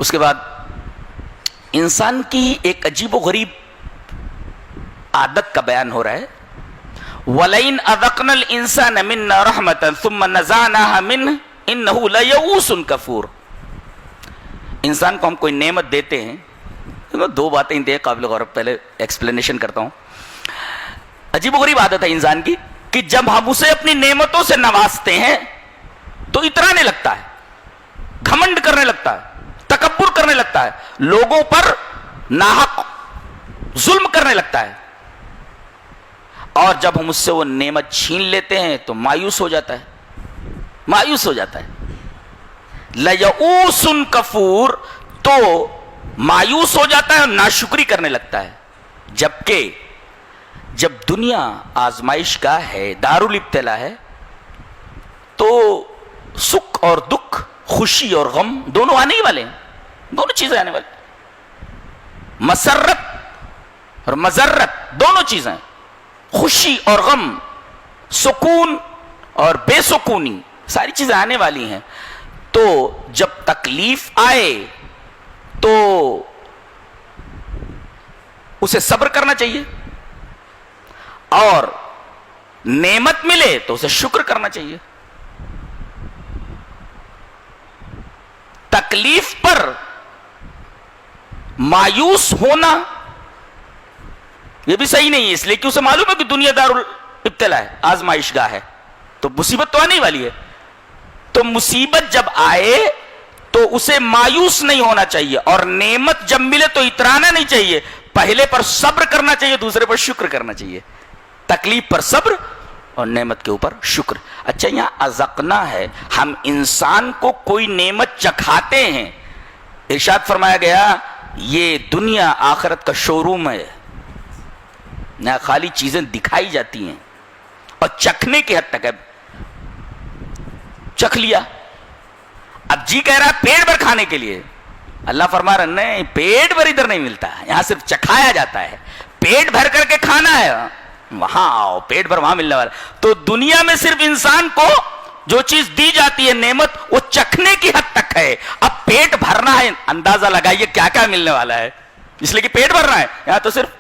اس کے بعد انسان کی ایک عجیب و غریب عادت کا بیان ہو رہا ہے. وَلَئِنْ أَذَقْنَا الْإِنسَانَ مِنَّا رَحْمَةً ثُمَّ نَزَعْنَاهَا مِنْهُ إِنَّهُ لَيَئُوسٌ كَفُورٌ. انسان کو ہم کوئی نعمت دیتے ہیں, دو باتیں انتہائی قابل غور, پہلے ایکسپلینیشن کرتا ہوں. عجیب و غریب عادت ہے انسان کی کہ جب ہم اسے اپنی نعمتوں سے نوازتے ہیں تو اترانے لگتا ہے, گھمنڈ کرنے لگتا ہے, تکبر کرنے لگتا ہے, لوگوں پر ناحق ظلم کرنے لگتا ہے, اور جب ہم اس سے وہ نعمت چھین لیتے ہیں تو مایوس ہو جاتا ہے, مایوس ہو جاتا ہے. لیئوس کفور, تو مایوس ہو جاتا ہے اور ناشکری کرنے لگتا ہے. جبکہ جب دنیا آزمائش کا ہے, دارالابتلا ہے, تو سکھ اور دکھ, خوشی اور غم دونوں آنے ہی والے ہیں, دونوں چیزیں آنے والے ہیں. مسرت اور مذرت دونوں چیزیں, خوشی اور غم, سکون اور بے سکونی, ساری چیزیں آنے والی ہیں. تو جب تکلیف آئے تو اسے صبر کرنا چاہیے, اور نعمت ملے تو اسے شکر کرنا چاہیے. تکلیف پر مایوس ہونا یہ بھی صحیح نہیں ہے, اس لیے کہ اسے معلوم ہے کہ دنیا دارالابتلا ہے, آزمائش گاہ ہے, تو مصیبت تو آنے والی ہے. تو مصیبت جب آئے تو اسے مایوس نہیں ہونا چاہیے, اور نعمت جب ملے تو اترانا نہیں چاہیے. پہلے پر صبر کرنا چاہیے, دوسرے پر شکر کرنا چاہیے. تکلیف پر صبر اور نعمت کے اوپر شکر. اچھا, یہاں ازقنا ہے, ہم انسان کو کوئی نعمت چکھاتے ہیں. ارشاد فرمایا گیا یہ دنیا آخرت کا شو روم ہے, نہ خالی چیزیں دکھائی جاتی ہیں اور چکھنے کی حد تک ہے. چکھ لیا, اب جی کہہ رہا ہے پیٹ بھر کھانے کے لیے. اللہ فرما رہا نہیں, پیٹ بھر ادھر نہیں ملتا, یہاں صرف چکھایا جاتا ہے. پیٹ بھر کر کے کھانا ہے, وہاں آؤ, پیٹ بھر وہاں ملنے والا. تو دنیا میں صرف انسان کو جو چیز دی جاتی ہے نعمت, وہ چکھنے کی حد تک ہے. اب پیٹ بھرنا ہے, اندازہ لگائیے کیا کیا ملنے والا ہے, اس لیے کہ پیٹ بھرنا ہے. یہاں تو صرف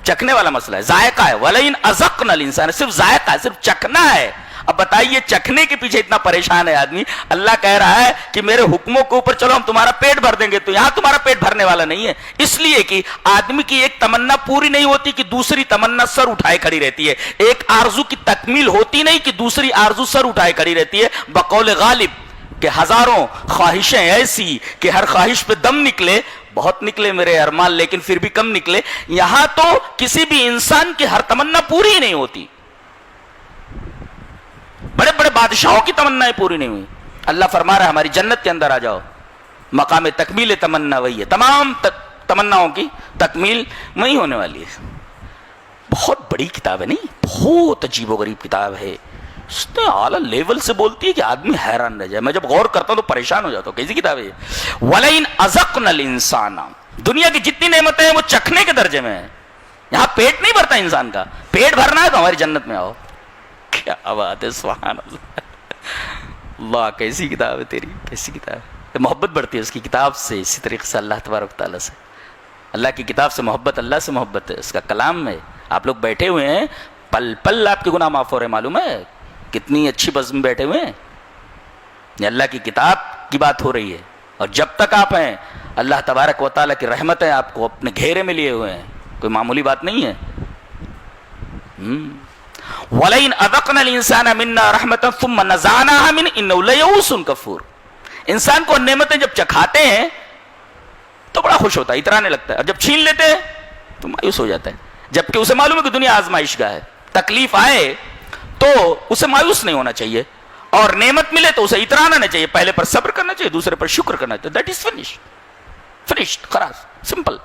چکھنے والا مسئلہ ہے, ذائقہ ہے. وَلَئِنْ أَذَقْنَا الْإِنسَانَ, صرف ذائقہ ہے, صرف چکھنا ہے. اب بتائیے چکھنے کے پیچھے اتنا پریشان ہے آدمی. اللہ کہہ رہا ہے کہ میرے حکموں کے اوپر چلو ہم تمہارا پیٹ بھر دیں گے, تو یہاں تمہارا پیٹ بھرنے والا نہیں ہے. اس لیے کہ آدمی کی ایک تمنا پوری نہیں ہوتی کہ دوسری تمنا سر اٹھائے کھڑی رہتی ہے. ایک آرزو کی تکمیل ہوتی نہیں کہ دوسری آرزو سر اٹھائے کھڑی رہتی ہے. بقول غالب کہ ہزاروں خواہشیں ایسی کہ ہر خواہش پہ دم نکلے, بہت نکلے میرے ارمان لیکن پھر بھی کم نکلے. یہاں تو کسی بھی انسان کی ہر تمنا پوری نہیں ہوتی. بڑے بڑے بادشاہوں کی تمنائیں پوری نہیں ہوئی. اللہ فرما رہا ہے ہماری جنت کے اندر آ جاؤ, مقام تکمیل تمنا وہی ہے, تمام تمناؤں کی تکمیل وہی ہونے والی ہے. بہت بڑی کتاب ہے نہیں, بہت عجیب و غریب کتاب ہے. اس نے اعلیٰ لیول سے بولتی ہے کہ آدمی حیران رہ جائے. میں جب غور کرتا ہوں تو پریشان ہو جاتا ہوں, کیسی کتاب ہے یہ. وَلَئِنْ أَذَقْنَا الْإِنسَانَ, دنیا کی جتنی نعمتیں ہیں وہ چکھنے کے درجے میں ہیں. یہاں پیٹ نہیں بھرتا انسان کا, پیٹ بھرنا ہے تو ہماری جنت میں آؤ. کیا بات ہے, سبحان اللہ. اللہ کیسی کتاب ہے تیری, کیسی کتاب ہے. محبت بڑھتی ہے اس کی کتاب سے, اسی طریقے سے اللہ تبارک تعالیٰ سے. اللہ کی کتاب سے محبت, اللہ سے محبت ہے, اس کا کلام ہے. آپ لوگ بیٹھے ہوئے ہیں, پل پل آپ کے گناہ معاف ہو رہے ہیں, معلوم ہے کتنی اچھی بزم بیٹھے ہوئے ہیں. یہ اللہ کی کتاب کی بات ہو رہی ہے, اور جب تک آپ ہیں اللہ تبارک و تعالیٰ کی رحمت ہے آپ کو اپنے گھیرے میں لیے ہوئے ہیں, کوئی معمولی بات نہیں ہے. وَلَئِنْ أَذَقْنَا الْإِنسَانَ مِنَّا رَحْمَةً ثُمَّ نَزَعْنَاهَا مِنْهُ إِنَّهُ لَيَئُوسٌ كَفُورٌ. انسان کو نعمتیں جب چکھاتے ہیں تو بڑا خوش ہوتا ہے, اترانے لگتا ہے, اور جب چھین لیتے ہیں تو مایوس ہو جاتا ہے. جبکہ اسے معلوم ہے کہ دنیا آزمائش گاہ ہے. تکلیف آئے تو اسے مایوس نہیں ہونا چاہیے, اور نعمت ملے تو اسے اترانا نہیں چاہیے. پہلے پر صبر کرنا چاہیے, دوسرے پر شکر کرنا چاہیے. دیٹ از فنشڈ, خلاص, سمپل.